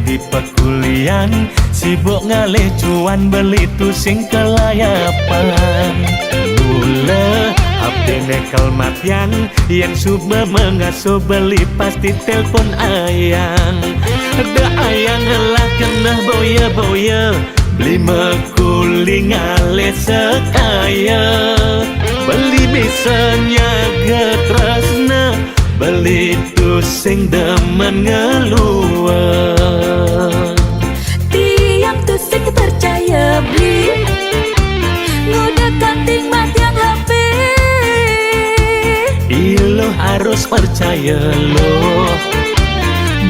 di pekulian, sibuk ngalih cuan beli tu sing kelayapan. Mula abdi nekel matian, yang suba mengasuh beli pasti telpon ayang. Ada ayang lah kena boya-boya, beli mekuli ngalih sekaya. Beli bisanya getresna, beli tu sing demen ngeluar. Tiang tu sing percaya beli, ngudah kanting mat yang HP. Ilo harus percaya lo,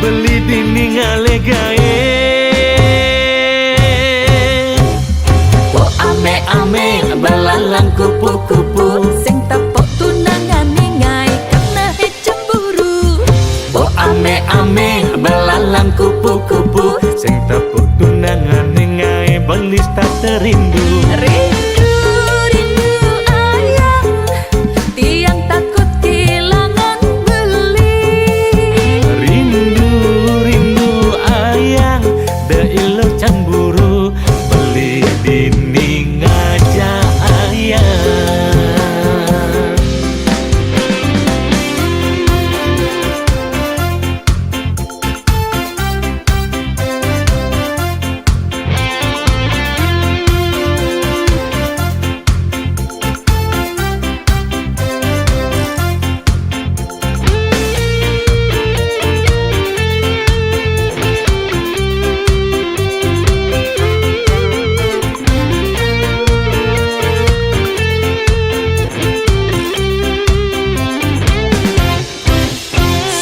beli dini ngale gae. Oh ame-ame belalang kupu-kupu, sing tepuk tunangan ningai karena cemburu. Oh ame-ame belalang kupu-kupu, sing tepuk tunangan ningai belis tak terindu. Rindu, rindu ayang, tiang takut kehilangan beli. Rindu, rindu ayang, da ilo cemburu, beli dini ngajak ayang.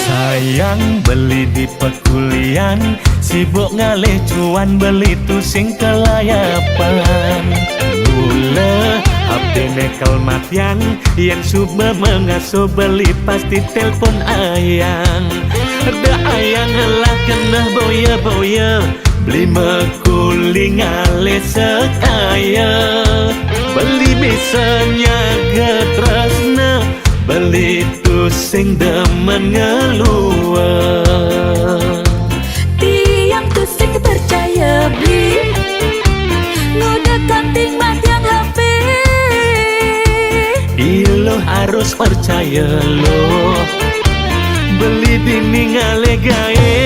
Sayang beli di pekulian, sibuk ngalih cuan beli tu sing kelayapan. Mula abdi nekel matian, yang suba mengasuh beli pasti telpon ayang. Ada ayang lah kena boya-boya, beli mekuli ngalih sekaya. Beli bisanya getresna, beli tu sing demen ngeluar. Tiang tu sing percaya beli, ngudah kanting mat yang HP. Ilo harus percaya lo, beli dini ngale gae.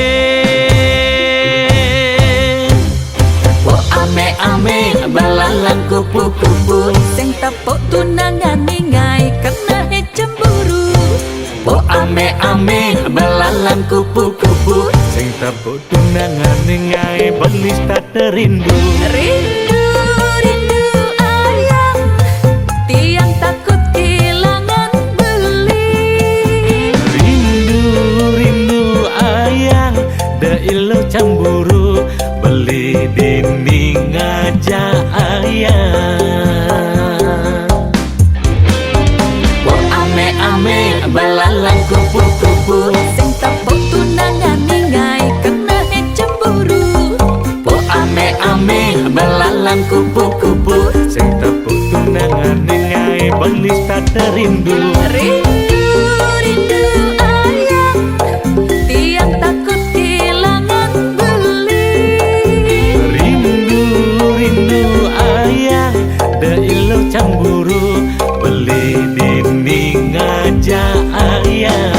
Oh ame-ame belalang kupu-kupu, sing tepuk tunangan ningai karena cemburu. Oh ame-ame belalang kupu-kupu, sing tepuk tunangan ningai belis tak terindu. Rindu, rindu ayang, tiang takut kehilangan beli. Rindu, rindu ayang, da ilo cemburu, beli dini ngajak ayang. Oh ame-ame belalang kupu-kupu, sing tepuk tunangan ningai karena cemburu. Oh ame-ame belalang kupu-kupu, sing tepuk tunangan ningai belis tak terindu. Rindu, rindu ayang, tiang takut kehilangan beli. Rindu, rindu ayang, da ilo cemburu, beli dini ngajak ayang.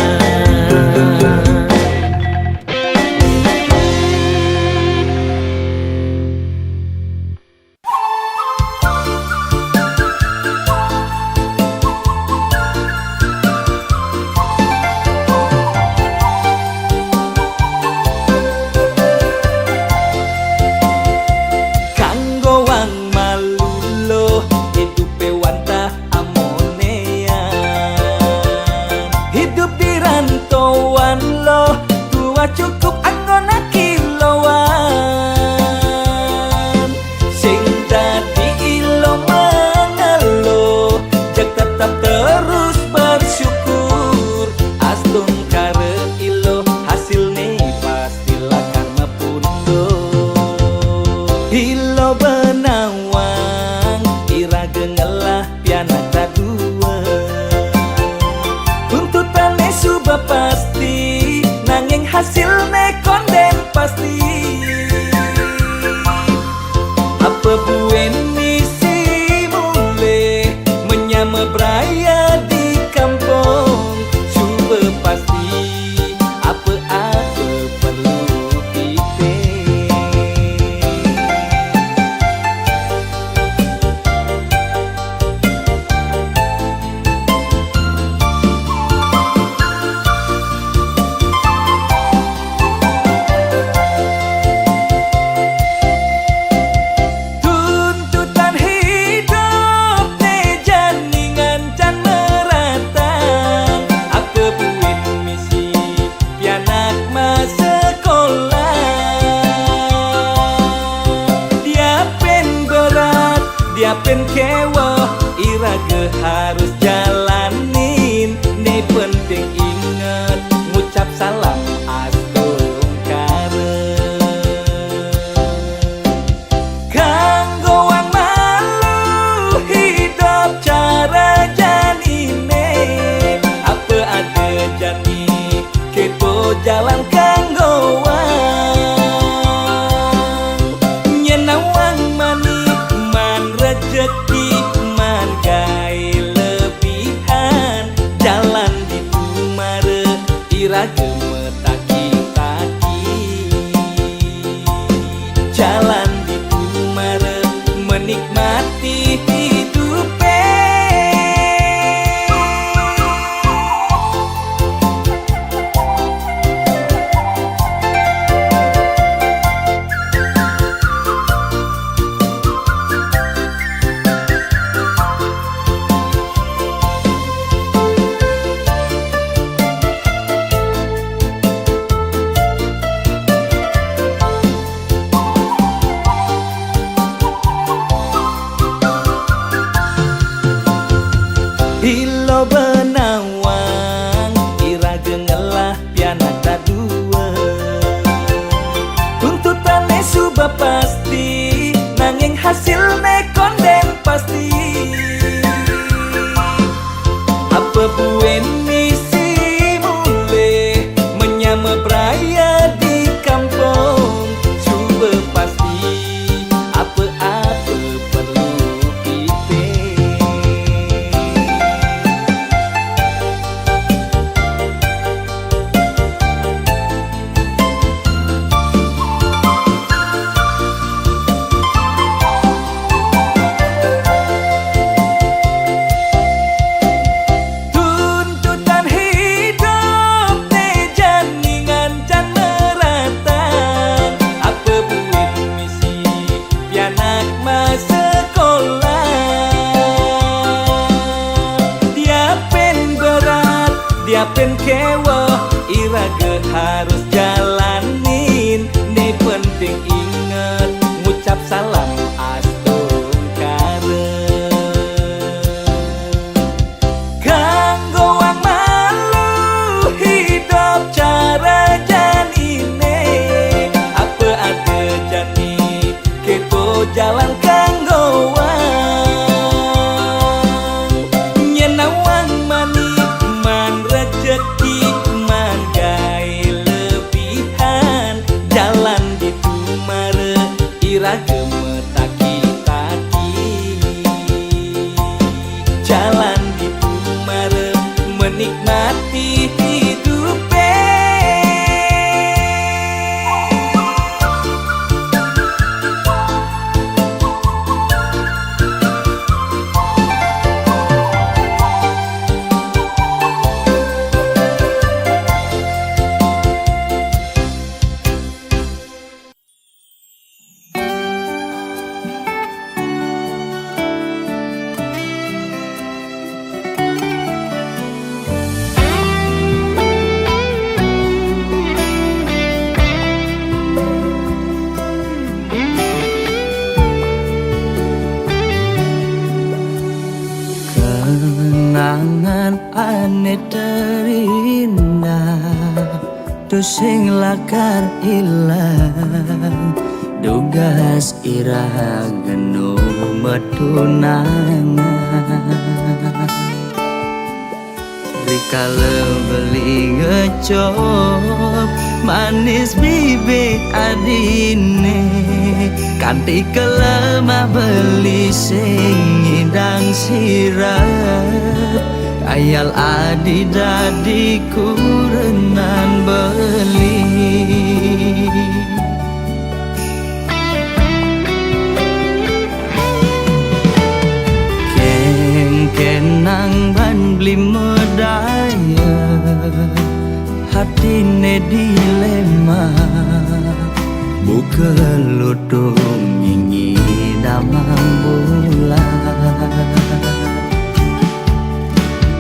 Kanggo wang malulo, hidupe wanta amonea. Hidup di rantauan lo, tua cukup anggona kiloan. Sing dadi ilo mangalo, jak tetap terus bersyukur. Astun kare ilo, hasilnya pastilah karma pundo. Ilo benawang, ira gengelah piana kadua. Tuntutannya suba pasti, nanging hasilnya konden pasti. Diapin kewo irage harus jalanin. Nih penting inget ngucap salam astungkare. Kanggo wong malu hidup cara janine. Apa ada jani kepo jalan kanggo gemetaki-taki. Jalan di Kumare menikmati hidupe. Hilo benawang irage ngelah pianak tadua. Tuntutannya suba pasti nanging hasilnya konden pasti. Apa buen misi mulai menyama beraya di kampung. Suba pasti apa-apa perlu kita. Diapin kewo irage harus jalanin. Nih penting inget ngucap salam astungkare. Kanggo wong malu hidup cara janine. Apa ada jani kepo jalan kanggo gemetaki-taki. Jalan di Kumare menikmati hidupe. Kenangan aneh terindah tu sing lakar ilang. Dugas irah genu metunangan. Rikala beli ngecop manis bibit adine. Kanti kelemah beli sing ngidang sirap. Ayal adi dadi kurenan beli. Kenang ban beli medaya. Hatine dilema. Buka lutung ingin damang bulan.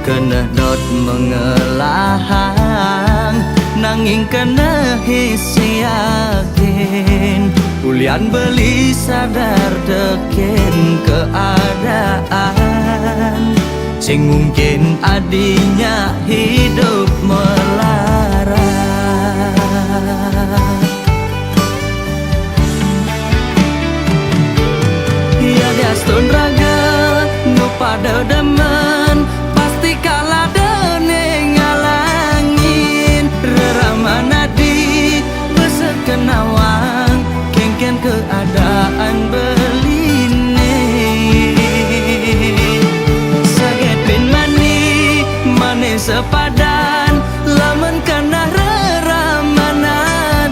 Kena dot mengelahang nanging kena hisi yakin Ulian beli sadar teken keadaan sing mungkin adinya hidup melarat. Ya diastun raga nu pada demen pasti kalah dene ngalangin reramana di besar kenawang kengken keadaan beline saget bin mani mane sepadan lamun kana reramana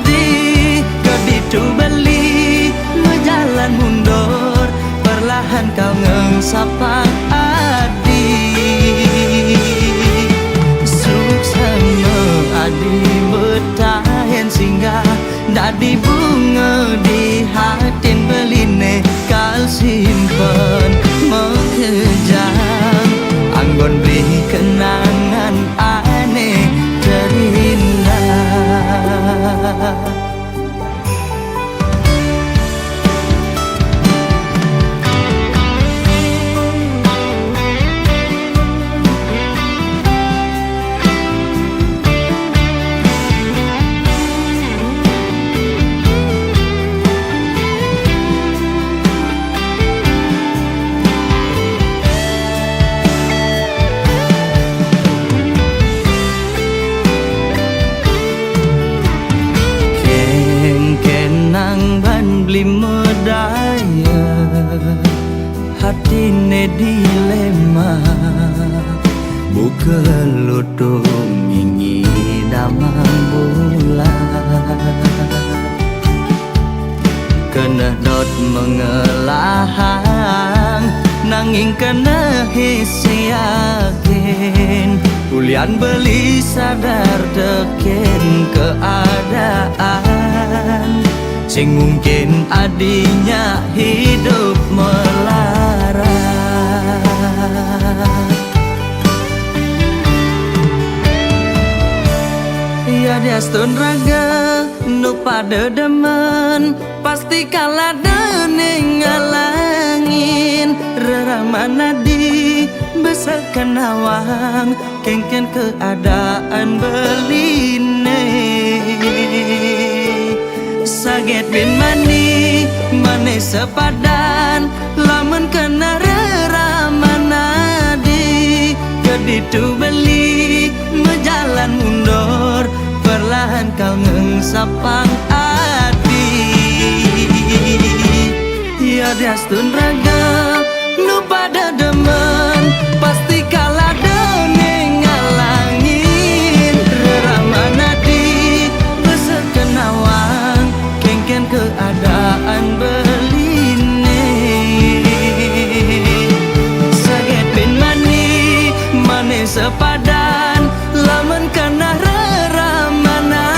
di kaditu beli jalan mundur perlahan kau ngengsapa adi suksana adi betahen singgah dadi bunga di hatin beline kal simpen mekejang anggon beri kenangan aneh terindah. Beli medaya hatine dilema buka lutung ingi damang bulan kena dot mengelahang nanging kena hisi yakin ulian beli sadar teken keadaan sing mungkin adinya hidup melarat. Ya diastun raga nu pada demen pasti kalah dene ngalangin reramana di besar kenawang kengken keadaan beline saget bin mani mane sepadan lamun kena reramana di keditu beli mejalan mundur perlahan kau ngengsapang adi ya diastun raga nu pada demen pasti kalah dene ngalangin reramana di besar kenawang kengken keadaan beline saget bin mani mane sepadan lamun kana reramana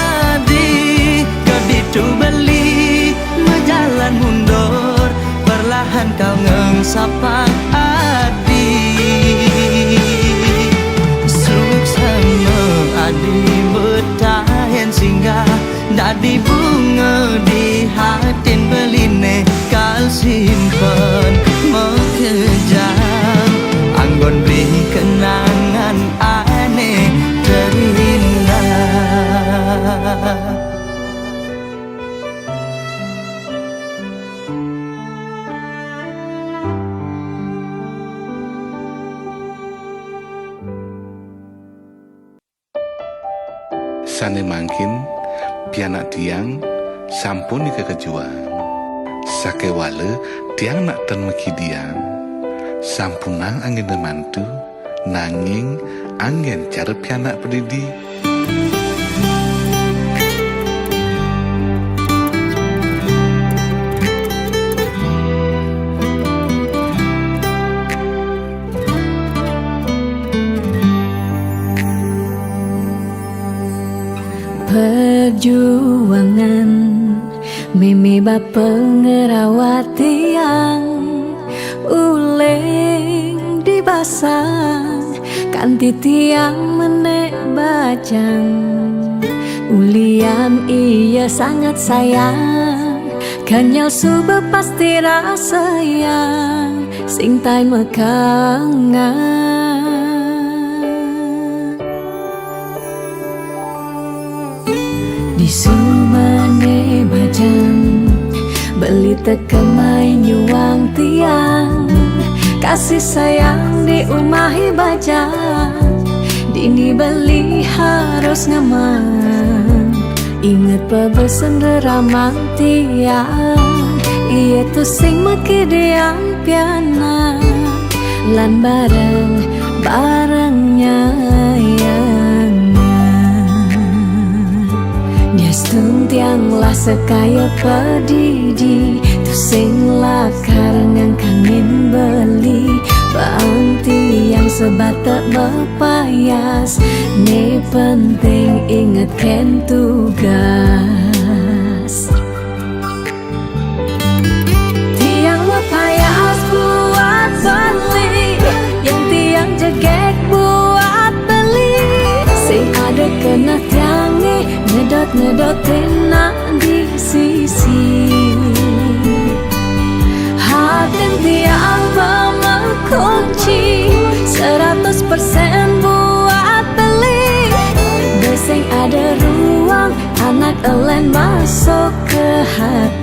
di kaditu beli mejalan mundur perlahan kau ngengsapang adi suksana adi betahen singgah dadi bunga di hatin beline kal simpen mekejang anggon beri kenangan aneh terindah. Sane mangkin pianak tiang sampun ika kejuang sakewale tiang nak ten meki diam sampunang angin mantu nanging angin cara pianak pedidi Perjuangan mimi bapa ngerawat tiang uling dibasang kanti tiang menek bajang ulian iya sangat sayang Kanyal suba pasti rasa yang sing tai mekangan. Di sumane bajan beli tekemai nyuang tiang, kasih sayang di umahi bajan, dini beli harus ngaman. Ingat pebesen ramang tiang, iya tuh sing meki diang piana, lan bareng-barengnya yang dia tiang lah sekaya pedidi, tuh sing lah karengan kangen beli Bangti yang sebatak berpayas, ne penting ingat ken tugas. Tiang berpayas buat beli, yang tiang jegek buat beli. Sing ada kena tiangi, ngedot-ngedotin nak di sisi. Hati tiang kunci 100% buat beli. Beseng ada ruang, anak elen masuk ke hati.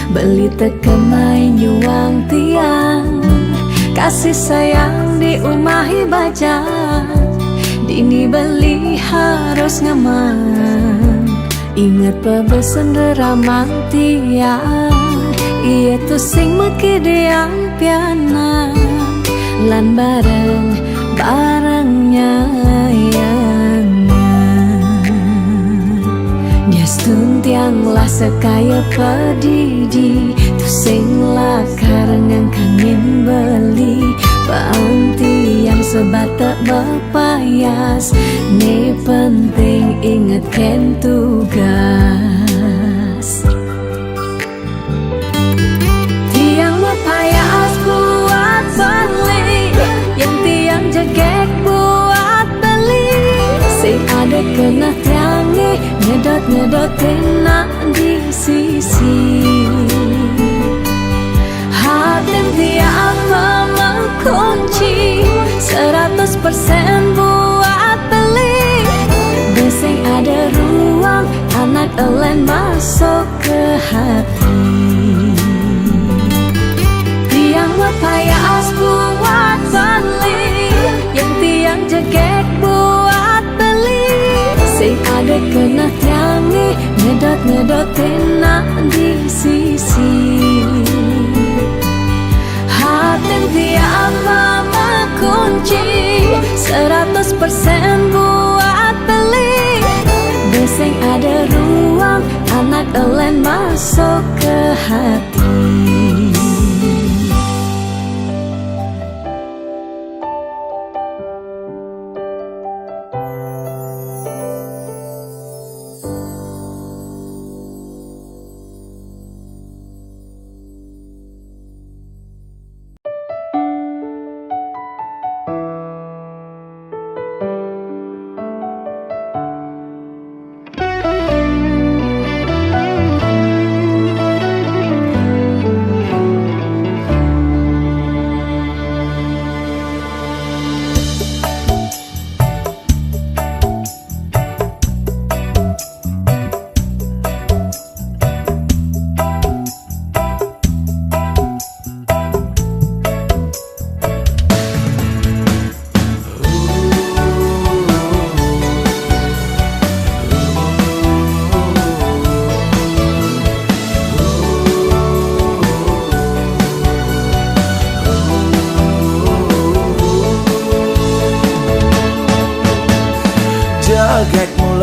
Beli tekemai nyuang tiang, kasih sayang di umahi bajan, dini beli harus ngaman. Ingat pebesen ramang tiang, iya tuh sing meki diang piana, lan bareng-barengnya yang tiang lah sekaya pedidi, tuh sing lah karengan kangen beli Bangti yang sebatak berpayas, ne penting ingat ken tugas. Tiang berpayas buat beli, yang tiang jegek buat beli. Sing ada kena tiangi, ngedot-ngedotin nak di sisi. Hati tiang mengunci 100% buat beli. Beseng ada ruang, anak elen masuk ke hati. Tiang berpayas buat beli, yang tiang jegek buat beli. Sing ada kena tiangi, ngedot-ngedotin nak di sisi. Hati tiang mengunci 100% buat beli. Beseng ada ruang, anak elen masuk ke hati.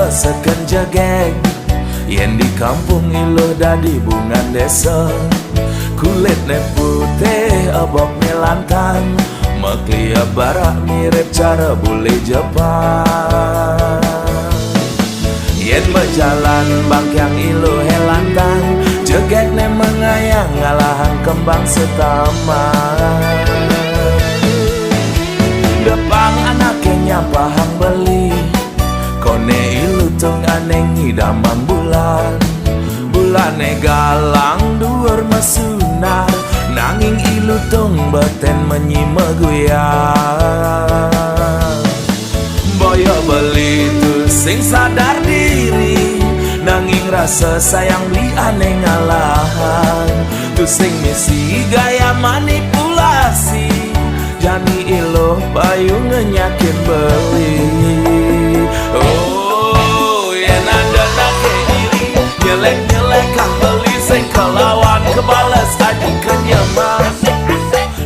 seken jegeng yen di kampung iluh dadi bungan desa. Kulit ne putih obok melantang, meklia barak mirip cara bule Jepang. Yen berjalan bangkyang iluh helantang, jegek ne mengayang ngalahan kembang setaman. Depang anaknya pahang beli, kone ilu tung aneng hidaman bulan. Bulane galang duur mesunar, nanging ilu tung beten menyima guyang. Boyo beli tu sing sadar diri, nanging rasa sayang beli aneh ngalahan. Tu sing misi gaya manipulasi, jani iluh payu ngenyakin beli. Oh, yen ada nake iri, nyelek-nyelek kang beli sing kelawan kebales aji kenyaman.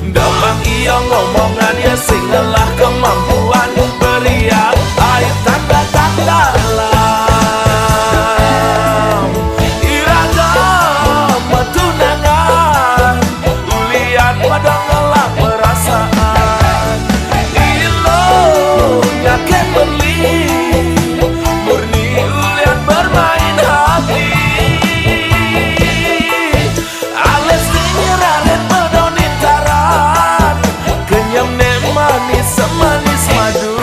Damang iya ngomongan ya sing lelah kemampuan, beriak air tanda-tanda dalam. Iragam tunangan, ulian padang ngelak perasaan. Ilo nyaken beli, murni ulian bermain hati. Ales dinyeraret medonin taran, kenyam ne manis semanis madu.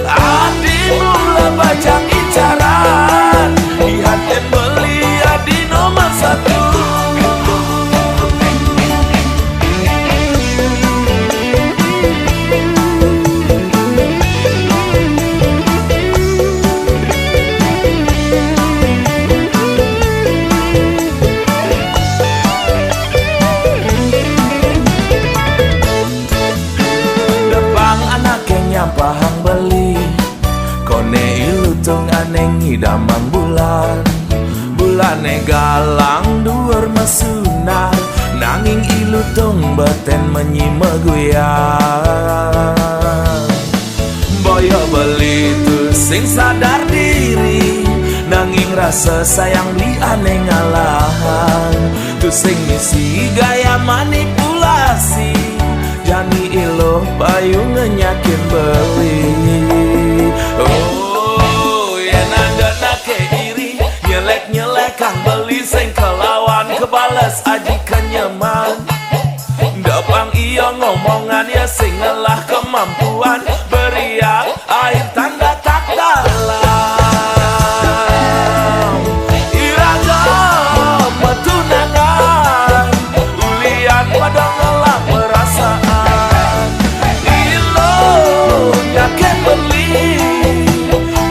Adi mula bajang incaran, dihaten beli adi nomor satu. Depang anaknya pahang beli, kone ilu tung aneng hidaman bulan. Bulane galang duur mesunar, nanging ilu tung beten menyima guyang. Boyo beli tu sing sadar diri, nanging rasa sayang li aneh ngalahan. Tu sing misi gaya manipulasi, jani iluh payu ngenyakin beli. Oh, yen ada nake iri, nyelek-nyelek kang beli sing kelawan kebales aji kenyaman. Depang iya ngomongan ya sing lelah kemampuan, beriak air tanda tak dalam. Iragam tunangan, ulian padang ngelak perasaan. Ilo nyaken beli,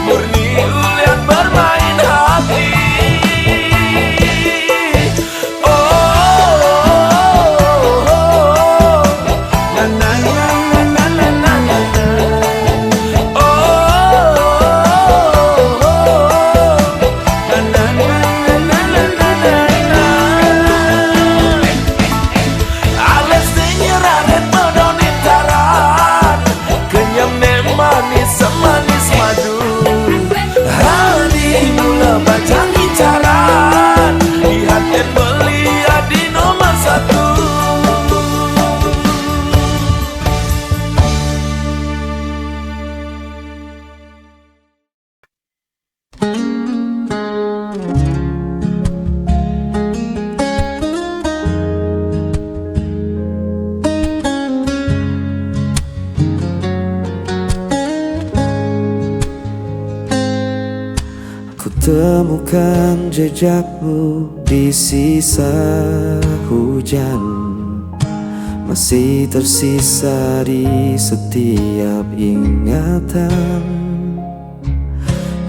murni ulian bermain hati. Ales dinyeraret medonin taran, kenyam ne manis semanis madu. Hadi mula bajang incaran, dihaten beli adi nomor satu. Ku temukan jejakmu di sisa hujan, masih tersisa di setiap ingatan.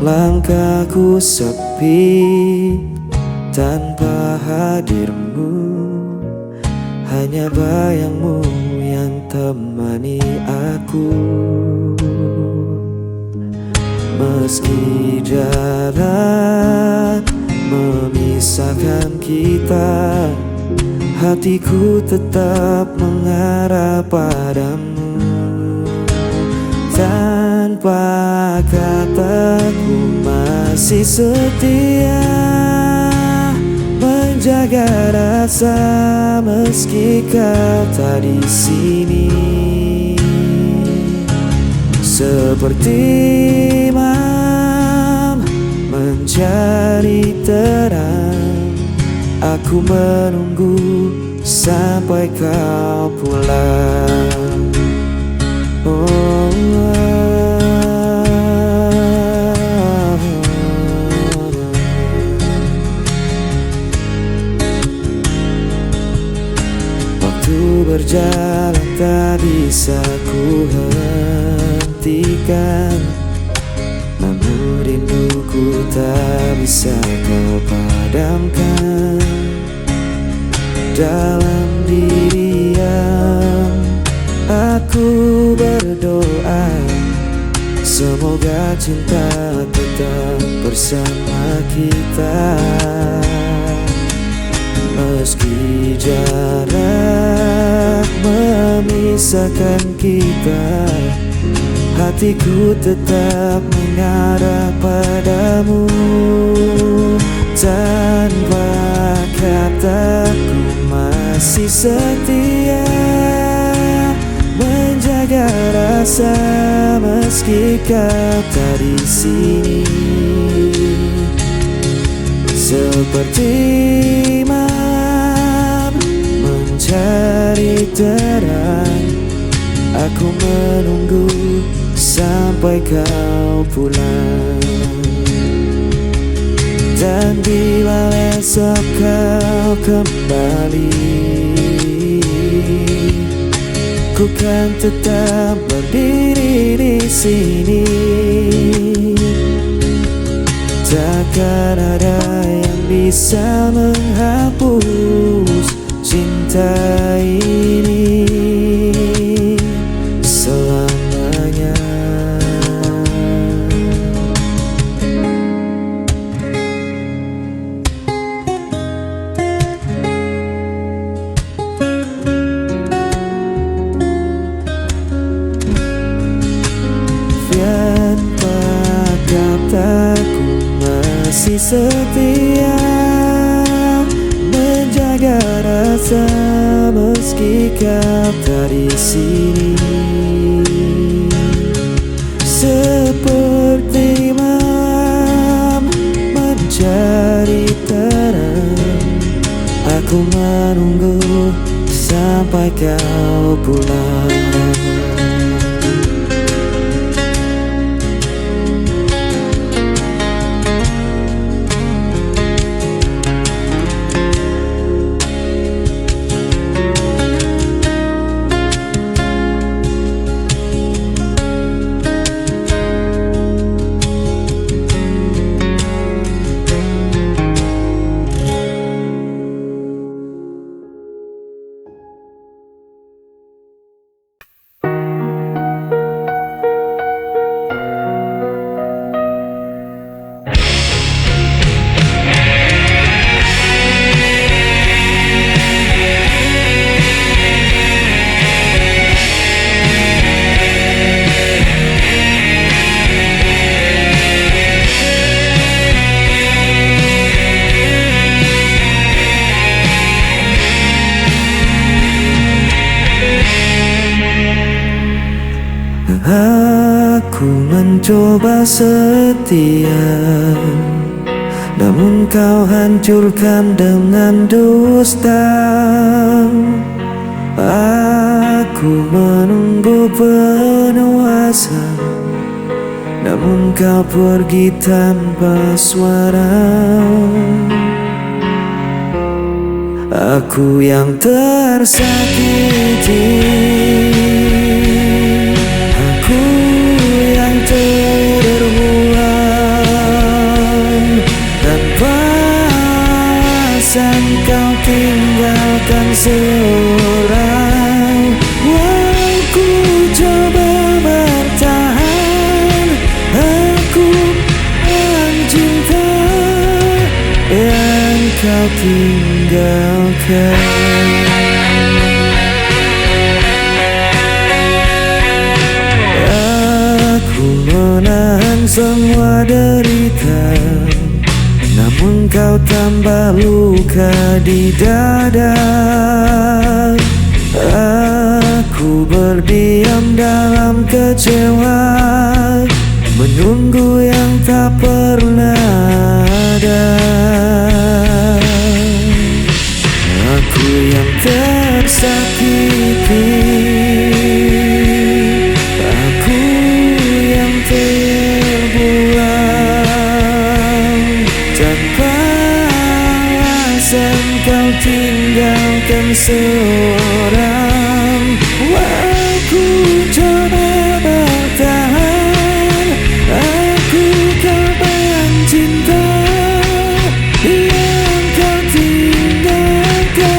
Langkahku sepi tanpa hadirmu, hanya bayangmu yang temani aku. Meski jalan memisahkan kita, hatiku tetap mengarah padamu. Tanpa kata ku masih setia menjaga rasa meski kau tak di sini. Seperti malam mencari terang, aku menunggu sampai kau pulang. Waktu berjalan tak bisa ku hentikan, namun rinduku tak bisa kau padamkan. Dalam diam aku berdoa, semoga cinta tetap bersama kita. Meski jarak memisahkan kita, hatiku tetap mengarah padamu. Tanpa kata ku masih setia menjaga rasa meski kau tak di sini. Seperti malam mencari terang, aku menunggu sampai kau pulang. Dan bila esok kau kembali, ku kan tetap berdiri di sini. Takkan ada yang bisa menghapus cinta ini selamanya. Tanpa kataku masih setia menjaga rasa meski kau tak di sini. Seperti malam mencari terang, aku menunggu sampai kau pulang. Aku mencoba setia, namun kau hancurkan dengan dusta. Aku menunggu penuh asa, namun kau pergi tanpa suara. Aku yang tersakiti, aku yang terbuang. Tanpa alasan kau tinggalkan seorang. Aku coba bertahan, aku mencinta yang kau tinggalkan. Aku menahan semua derita, namun kau tambah luka di dada. Aku berdiam dalam kecewa, menunggu yang tak pernah ada. Aku yang tersakiti, aku yang terbuang. Tanpa alasan kau tinggalkan seorang. Aku coba bertahan, aku korban cinta yang kau tinggalkan.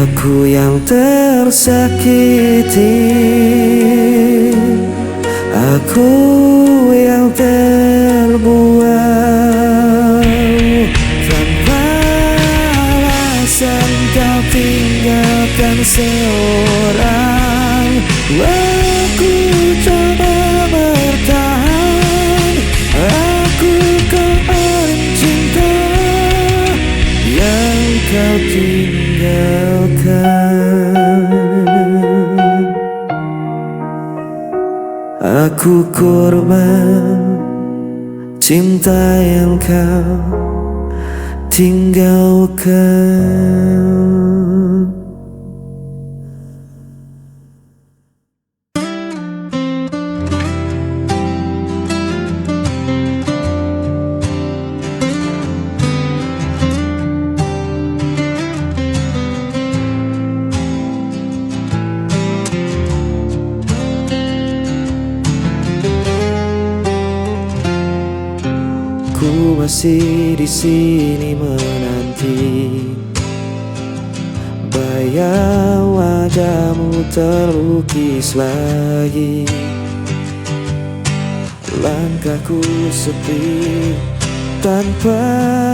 Aku yang tersakiti, aku yang terbuang. Tanpa alasan kau tinggalkan seorang. Aku coba bertahan, aku korban cinta yang kau tinggalkan. Aku korban cinta yang kau tinggalkan. Ku masih di sini menanti, bayang wajahmu terlukis lagi. Langkahku sepi tanpa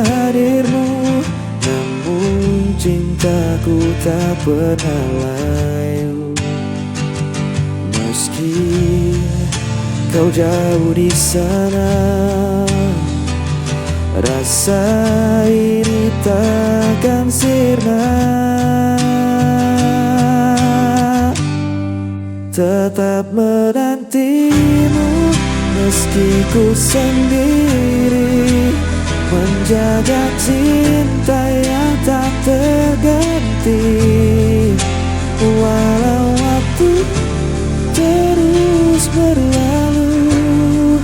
hadirmu, namun cintaku tak pernah layu. Meski kau jauh di sana, rasa ini takkan sirna. Tetap menantimu meski ku sendiri, menjaga cinta yang tak terganti. Walau waktu terus berlalu,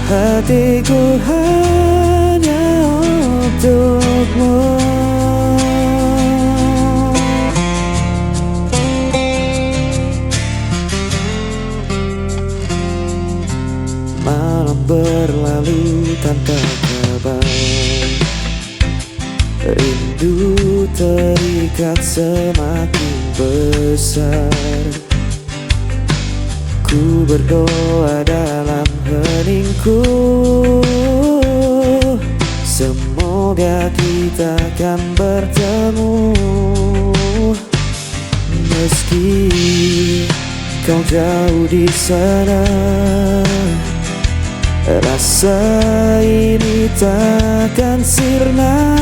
hatiku hanya untukmu. Malam berlalu tanpa kabar, rindu terikat semakin besar. Ku berdoa dalam heningku, semoga kita akan bertemu. Meski kau jauh di sana, rasa ini takkan sirna.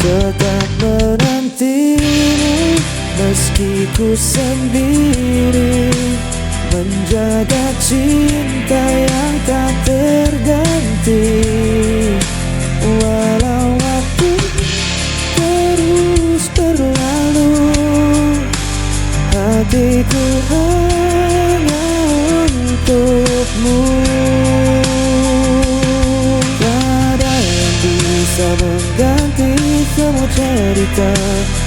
Tetap menantimu meski ku sendiri, menjaga cinta yang tak terganti. Walau waktu terus berlalu, hatiku hanya untukmu. Tak ada yang bisa mengganti semua cerita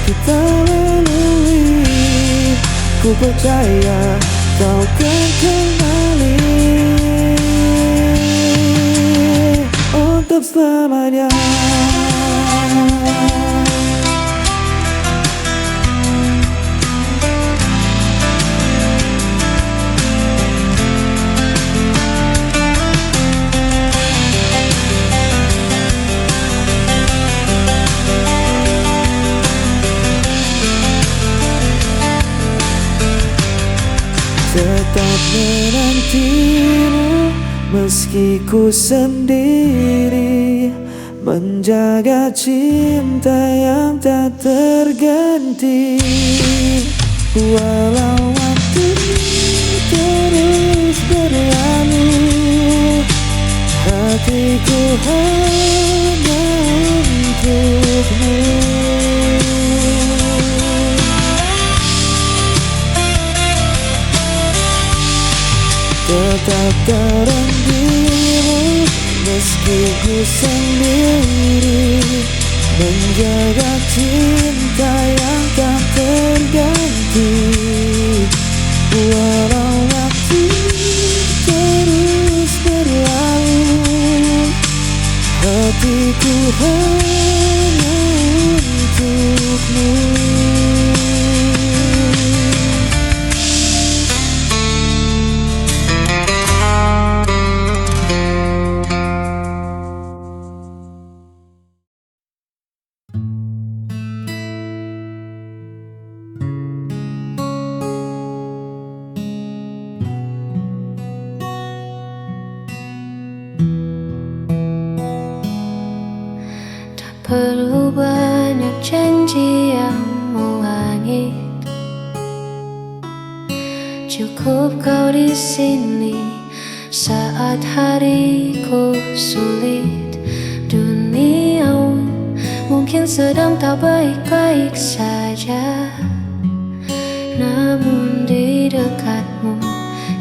kita lalui. Ku percaya kau kan kembali untuk selamanya. Tetap menantimu meski ku sendiri, menjaga cinta yang tak terganti. Walau waktu terus berlalu, hatiku hanya untukmu. Tetap teranggimu meski ku sendiri, menjaga cinta yang tak terganti. Walau waktu terus berlalu, hatiku hanya untukmu. Perlu banyak janji yang melangit, cukup kau di sini saat hariku sulit. Dunia mungkin sedang tak baik-baik saja, namun di dekatmu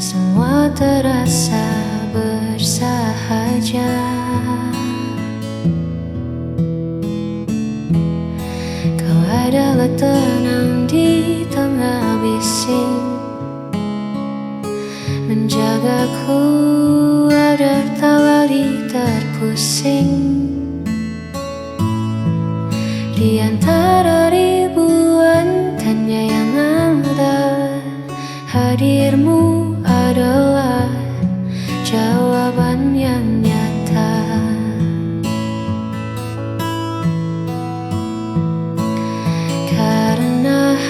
semua terasa bersahaja. Adalah tenang di tengah bising, menjagaku agar tak lagi terpusing. Di antara ribuan tanya yang ada, hadirmu adalah jawaban yang nyata.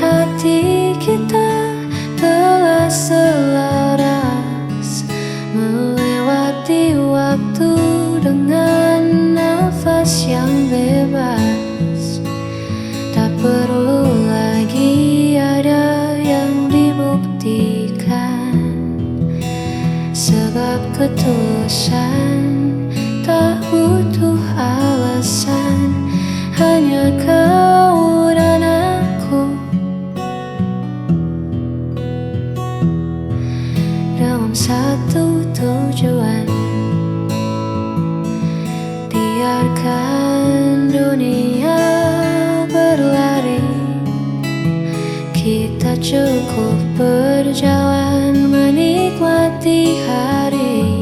Hati kita telah selaras melewati waktu dengan nafas yang bebas. Tak perlu lagi ada yang dibuktikan, sebab ketulusan tak butuh alasan. Hanya kau dan aku dalam satu tujuan. Biarkan dunia berlari, kita cukup berjalan menikmati hari.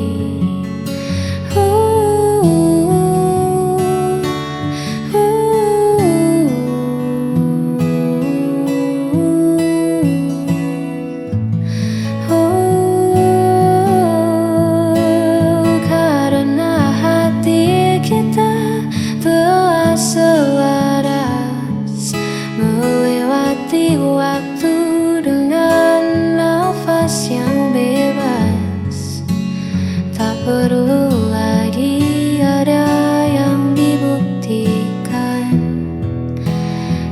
Selaras melewati waktu dengan nafas yang bebas. Tak perlu lagi ada yang dibuktikan,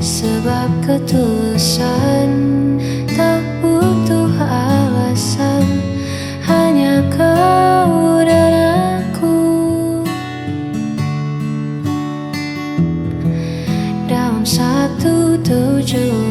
sebab ketulusan tak butuh alasan. Hanya kau dan aku dalam satu tujuan.